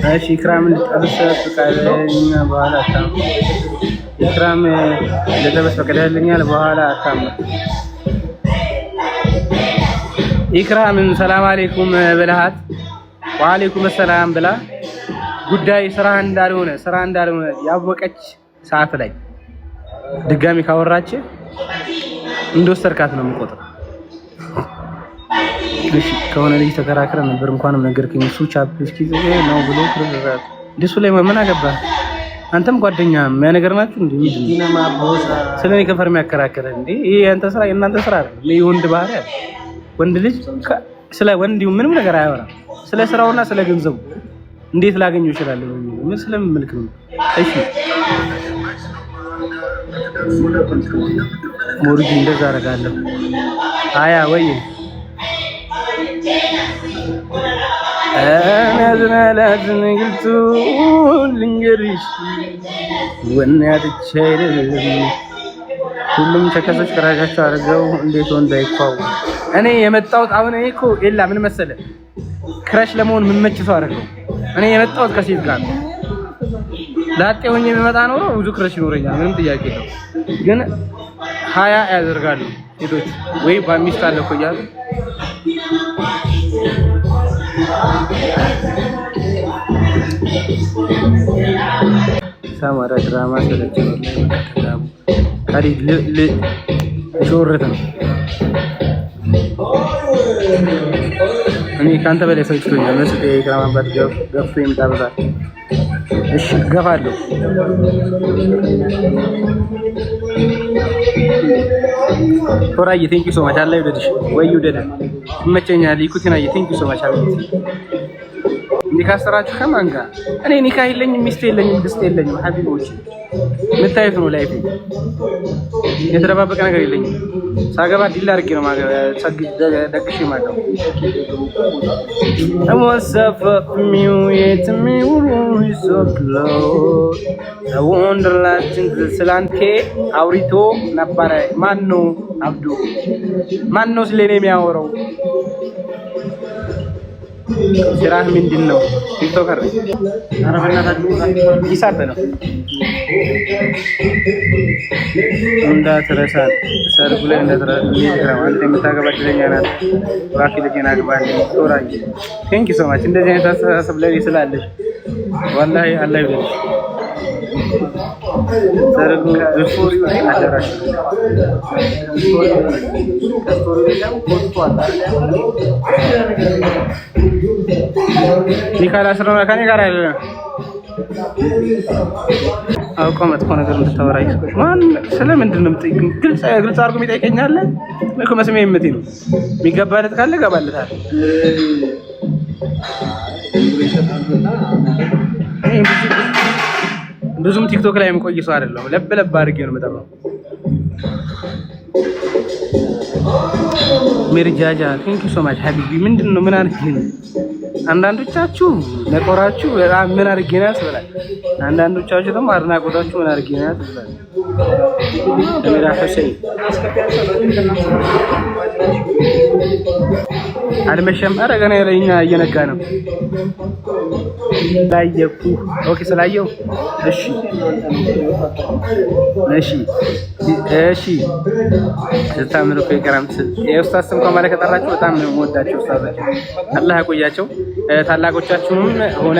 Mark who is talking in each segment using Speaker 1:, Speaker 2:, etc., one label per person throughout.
Speaker 1: እሺ ኢክራም ልጠብስ ፈቃደኛ በኋላ አታም ኢክራም ልጠብስ ፈቃደኛል በኋላ አታም ኢክራምን ሰላም አለይኩም ብለሃት ወአለይኩም ሰላም ብላ ጉዳይ ስራ እንዳልሆነ ያወቀች ሰዓት ላይ ድጋሚ ካወራች እንደወሰድካት ነው የምቆጥረው። እሺ ከሆነ ልጅ ተከራክረን ነበር እንኳንም ነገርከኝ። እሱ ቻፕስኪ ነው ብሎ ደሱ ላይ ምን አገባህ? አንተም ጓደኛ ምን ነገር ናችሁ እንዴ? ምንድነው ማቦሳ ስለኔ ከፈር የሚያከራክረ እንዴ? ይሄ ያንተ ስራ የእናንተ ስራ አይደል? የወንድ ባህሪ አይደል? ወንድ ልጅ ስለ ወንድ ምንም ነገር አያወራም። ስለ ስራውና ስለ ገንዘቡ እንዴት ላገኘው ይችላል? ምን ስለምልክ ነው? እሺ ሞርጂ እንደዛ አደርጋለሁ። አያ ወይ አናዝናላዝን ግልቱ ልንገርሽ ወናድቼ አይደለም ሁሉም ተከሰች ከራጃቸው አድርገው እንዴት ወንድ አይፋው። እኔ የመጣሁት አሁን እኔ እኮ ኤላ ምን መሰለህ ክራሽ ለመሆን ምን መች ሰው አደረገው። እኔ የመጣሁት ከሴት ጋር ነው። ላጤ ሆኜ የሚመጣ ኖሮ ብዙ ክራሽ ይኖረኛል፣ ምንም ጥያቄ የለው። ግን ሀያ ያደርጋሉ ሴቶች ወይ በሚስት አለ እኮ እያሉ ሳማራ ድራማ ስለጨረሰ ተዳቡ ታዲያ ለሾርተ ነው። እኔ ካንተ በላይ ሰልችቶኛል። መስጠት የኢክራም ገፍቶ ይምጣበታል። እሺ ገፋለሁ። ፎራዬ ቴንክ ዩ ሶ ማች አላህ ይወደድሽ ወይ ይወደድ ይመቸኛል። ይኩቲና ቴንክ ዩ ሶ ማች አላህ ኒካ ሰራችሁ ከማን ጋር? እኔ ኒካ የለኝም፣ ሚስት የለኝም፣ ድስት የለኝም። ሀቢቦች የምታዩት ነው ላይፍ። የተደባበቀ ነገር የለኝም። ሳገባ ዲላ አድርጌ ነው ደግሼ ማለው ወንድላችን ስላንቴ አውሪቶ ነበረ። ማነው አብዱ? ማነው ስለኔ የሚያወራው? ስራህ ምንድን ነው? ቲክቶከር ይሳብ ነው እንዳትረሳ። ሰርጉ ላይ እንዳትረሳ። አንተ የምታገባ እድለኛ ናት። እባክህ ልጄን አግባልኝ። ቶራይ ቴንክ ዩ ሶ ማች እንደዚህ አይነት አስተሳሰብ ላይ ስላለሽ ወላሂ አላህ ይብለሽ። ሰርጉ በፎሪ አደራሽ ኒካላ ስራና ከኔ ጋር አይደለም። አውቀው መጥፎ ነገር እንድታወራኝ ማን ስለምንድን ነው የምትጠይቀኝ? ግልጽ አድርጎ የሚጠይቀኛል እኮ መስሜ የምትይ ነው። የሚገባለት ካለ ገባለታል። ብዙም ቲክቶክ ላይ የምቆይ ሰው አይደለም። ለብ አድርጌ ነው የምጠራው። ሚርጃጃ ቴንክ ዩ ሶ ማች ሀቢቢ። ምንድን ነው ምን አድርጌ? አንዳንዶቻችሁ ነቆራችሁ በጣም ምን አድርጌ ነው ያስብላል። አንዳንዶቻችሁ ደግሞ አድናቆታችሁ ምን አድርጌ ነው ያስብላል። አሚራ ሁሴን አልመሸም። ኧረ ገና ለኛ እየነጋ ነው። ላየኩ ኦኬ ስላየው እሺ ታምሩ ከከራም የኡስታዝ ስም ከማለ ከጠራችሁ በጣም ነው የምወዳቸው ኡስታዞች። አላህ ያቆያቸው። ታላቆቻችሁም ሆነ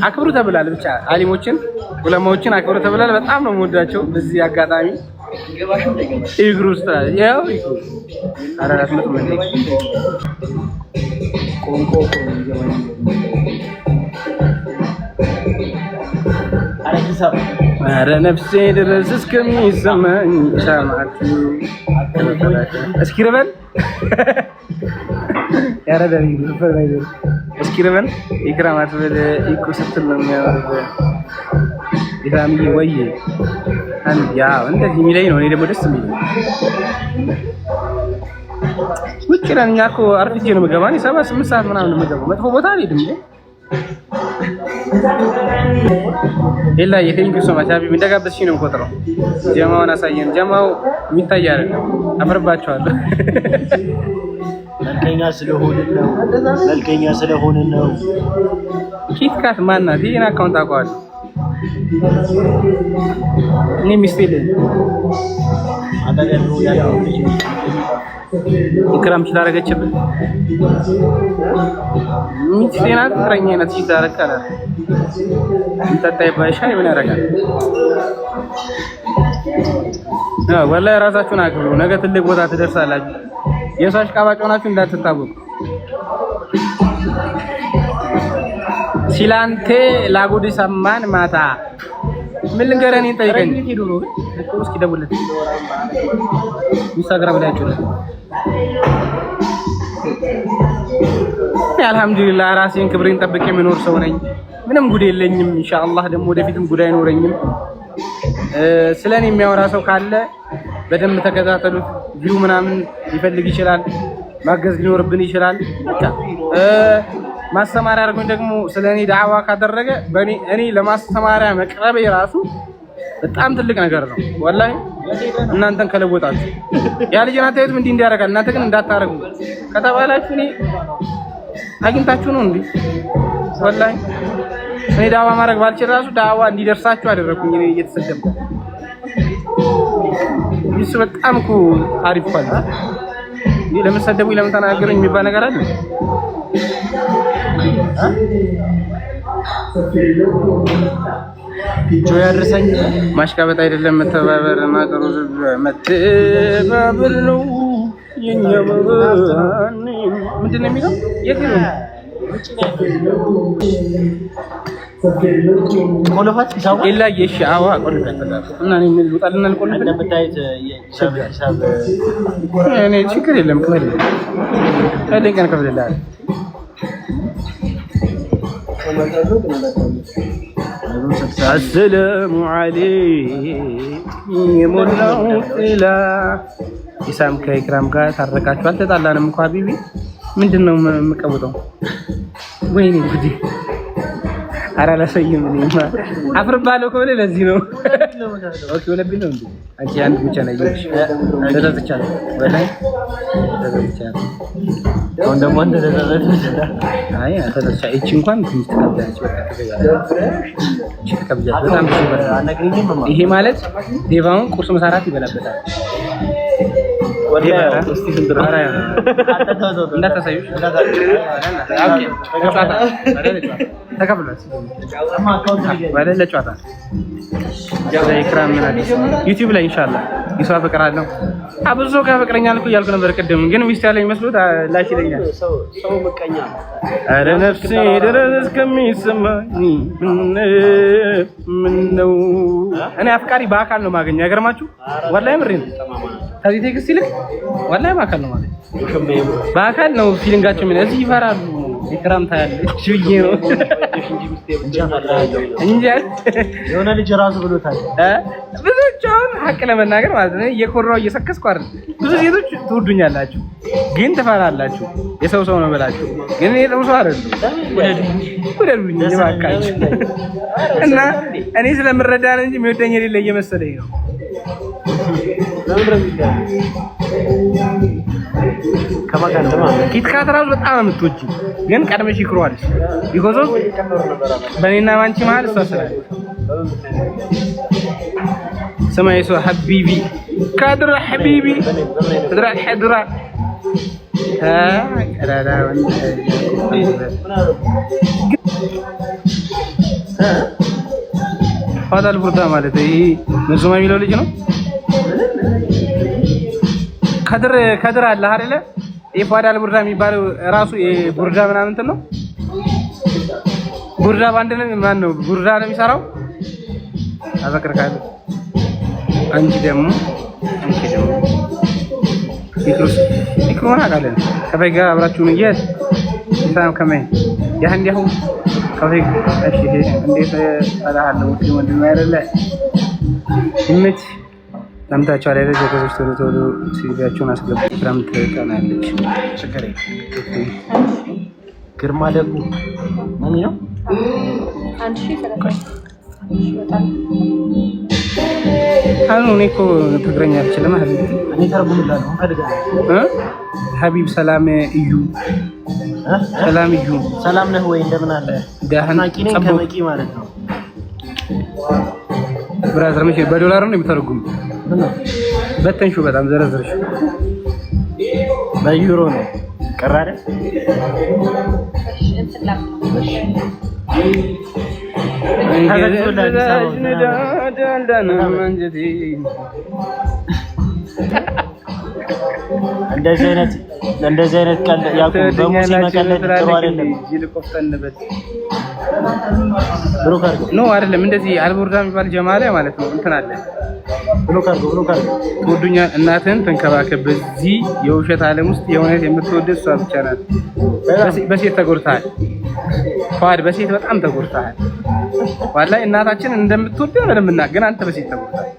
Speaker 1: አክብሩ ተብላል። ብቻ አሊሞችን ዑለማዎችን አክብሩ ተብላል። በጣም ነው የምወዳቸው። በዚህ አጋጣሚ ይግሩ ኡስታዝ ያው ይግሩ አራራት መጥቶ ቆንቆ ኧረ ነፍሴ ድረስ እስከሚሰማኝ ሰማችሁ እስኪ ርበል ያረዳኝ ፈራይዘ እስኪ ርበል ኢክራም አትበል ኢኮ ስትል ነው የሚያወራው። ኢክራምዬ ወይ ያው እንደዚህ የሚለኝ ነው። እኔ ደግሞ ደስ የሚለኝ ውጭ ነን እኛ እኮ አርፍጄ ነው የምገባው። እኔ 7-8 ሰዓት ምናምን ነው የምገባው። መጥፎ ቦታ አልሄድም። ሌላ የቴንክ ዩ ሶ ማች ሀቢብ እንደጋበዝሽኝ ነው የምቆጥረው። ጀማውን አሳየን። ጀማው የሚታይ አይደለም። አፈርባቸዋለሁ።
Speaker 2: መልከኛ ስለሆነ ነው።
Speaker 1: ኪትካት ማናት? ይሄን አካውንት አውቀዋለሁ እኔ ሚስቴ ልጅ
Speaker 2: አጠገቡ ያለው ልጅ
Speaker 1: ኢክራም ስላደረገችብን ሚስቴ ናት። ፍቅረኛዬ ናት። ሲታረቀለ እንጠጣይ ባይሻይ ምን ያደርጋል? ወላሂ ራሳችሁን አክብሩ። ነገ ትልቅ ቦታ ትደርሳላችሁ። የሷሽ ቃባጭ ሆናችሁ እንዳትታወቁ። ሲላንቴ ላጉዲ ሰማን ማታ ምን ልንገረኝ ጠይቀኝ። እስኪ ደውልለት ኢንስታግራም ላይ አጭው። አልሐምዱሊላህ ራሴን ክብሬን ጠብቄ የምኖር ሰው ነኝ። ምንም ጉድ የለኝም። ኢንሻአላህ ደግሞ ወደፊትም ጉድ አይኖረኝም። ስለኔ የሚያወራ ሰው ካለ በደንብ ተከታተሉት። ቪው ምናምን ሊፈልግ ይችላል። ማገዝ ሊኖርብን ይችላል። በቃ ማስተማሪያ አድርጎኝ ደግሞ ስለኔ ዳዕዋ ካደረገ እኔ ለማስተማሪያ መቅረቤ ራሱ በጣም ትልቅ ነገር ነው። ወላሂ እናንተን ከለወጣችሁ ያ ልጅ ናታየት እንዲህ እንዲያደርጋል እናንተ ግን እንዳታረጉ ከተባላችሁ እኔ አግኝታችሁ ነው እንዴ? ወላሂ እኔ ዳዕዋ ማድረግ ባልችል ራሱ ዳዕዋ እንዲደርሳችሁ አደረኩኝ። እኔ እየተሰደብኩ ይሱ በጣም እኮ አሪፍ ፋል ይሄ ለምን ሰደቡኝ ለምን ተናገሩኝ የሚባል ነገር አለ። ጆያ ያድርሰኝ። ማሽቃበጥ አይደለም መተባበር እና ጥሩ መተባበር ነው የኛ ማን ምንድን ነው የሚለው የት ነው ቆለፋት ይሳው ኢላ የሻዋ ቆለፋት እና እኔ ምን ልውጣልና ልቆልፍ እንደምታዩት የሂሳብ እኔ ችግር የለም ከመል አይደን ቀን ከብለላል አሰላሙ አለይኩም የሞላው ኢላ ኢሳም ከኢክራም ጋር ታረቃችሁ አልተጣላንም እንኳን ሀቢቢ ምንድነው የምቀውጠው? ወይኔ ጉዲ አራ ለሰይም ነኝ አፍርባለሁ ከሆነ ለዚህ ነው። ኦኬ ወለብኝ ነው እንዴ? አንቺ አንድ ብቻ ነው ያየሽ ተዘዝቻለሁ ወላይ ተዘዝቻለሁ። አሁን ደግሞ አይ ተዘዝቻ እቺ እንኳን ትንሽ ተቀበለች በቃ ተቀበለች በጣም ብዙ ይሄ ማለት ዴቫውን ቁርስ መሰራት ይበላበታል። ወዲያ እስቲ ዝንድራ እንዳታሳዩሽ ተቀበሏት ወደ ጨዋታ ኢክራም ዩቲዩብ ላይ ኢንሻአላህ ይሷ ፍቅራለሁ አብዙ ከፍቅረኛል እኮ እያልኩ ነበር ቅድም ግን ሚስት ያለኝ መስሎት ላሽ ይለኛል ሰው መቀኛ አረ ነፍሴ ድረስ ከሚሰማኝ ምን ነው እኔ አፍቃሪ በአካል ነው ማገኘው ያገርማችሁ ወላሂ ምሬን ከዚህ ቴክስት ይልቅ ወላሂ በአካል ነው ማለት በአካል ነው ፊሊንጋቸው ምን እዚህ ይፈራሉ ኢክራም ታያለች ብዬ ነው እንጂ የሆነ ልጅ ራሱ ብሎታል ብዙዎቹን ሀቅ ለመናገር ማለት ነው እየኮራው እየሰከስኩ አይደል ብዙ ሴቶች ትወዱኛላችሁ ግን ትፈራላችሁ የሰው ሰው ነው ብላችሁ ግን እኔ ሰው አይደለም ወደዱኝ እባካችሁ እና እኔ ስለምረዳ ነው እንጂ የሚወደኝ የሌለ እየመሰለኝ ነው ኪትካት ራሱ በጣም የምትወጂ ግን ቀድመሽ ይክሯልሽ ቢኮዝ በእኔና ባንቺ መሀል እሷ ስላለች سمعي سو حبيبي كادر حبيبي درا حدرا ها لا لا هذا البردا مالته نزوما የሚለው ልጅ ነው ከድር አለ አይደለ ይፋዳል ቡርዳ የሚባለው ራሱ ቡርዳ ምናምን እንትን ነው ቡርዳ ባንድ ነው ማን ነው ቡርዳ ነው የሚሰራው አበክርካለ አንቺ ደግሞ ይክሮና ካለን ከፈጋ አብራችሁ ነው ይያዝ ኢሳም ከመይ ያንዲያው ከፈጋ እሺ እንዴት አላህ ሙስሊም ወንድም አይደለ እምት ለምታቻለ ለዚህ ከዚህ ቶሎ ሲቪያችሁን አስገቡ ኢክራም ትቀናለች ችግር ግርማ ደግሞ ምን ነው አንቺ ሰለቀሽ ይወጣል እኔ እኮ ትግረኛ አልችልም አይደል?
Speaker 2: እኔ ተርጉምላለሁ ፈልጋለሁ።
Speaker 1: ሀቢብ ሰላም እዩ ሰላም እዩ
Speaker 2: ሰላም ነህ ወይ እንደምን አለ?
Speaker 1: ደህና
Speaker 2: ነኝ ከመቂ ማለት ነው።
Speaker 1: ብራዘር መቼ በዶላር ነው የሚተረጉም? በተንሹ በጣም ዘረዝርሽ።
Speaker 2: በዩሮ ነው ቀራረ እንደዚህ አይነት ቀልድ ያቁም። በሙሴ መቀለድ ጥሩ አይደለም።
Speaker 1: ይልቆፍተንበት
Speaker 2: ብሎክ አድርጎ
Speaker 1: ኖ አይደለም። እንደዚህ አልቦርዳ የሚባል ጀማለ ማለት ነው። እንትን አለ
Speaker 2: ብሎክ አድርጎ
Speaker 1: ትወዱኛ እናትህን ተንከባከብ። በዚህ የውሸት ዓለም ውስጥ የእውነት የምትወድ እሷ ብቻ ናት። በሴት ተጎድተሃል ፏድ፣ በሴት በጣም ተጎድተሃል። ዋላይ እናታችን እንደምትወድ ነው ለምና ግን አንተ በሴት ተጎድተሃል።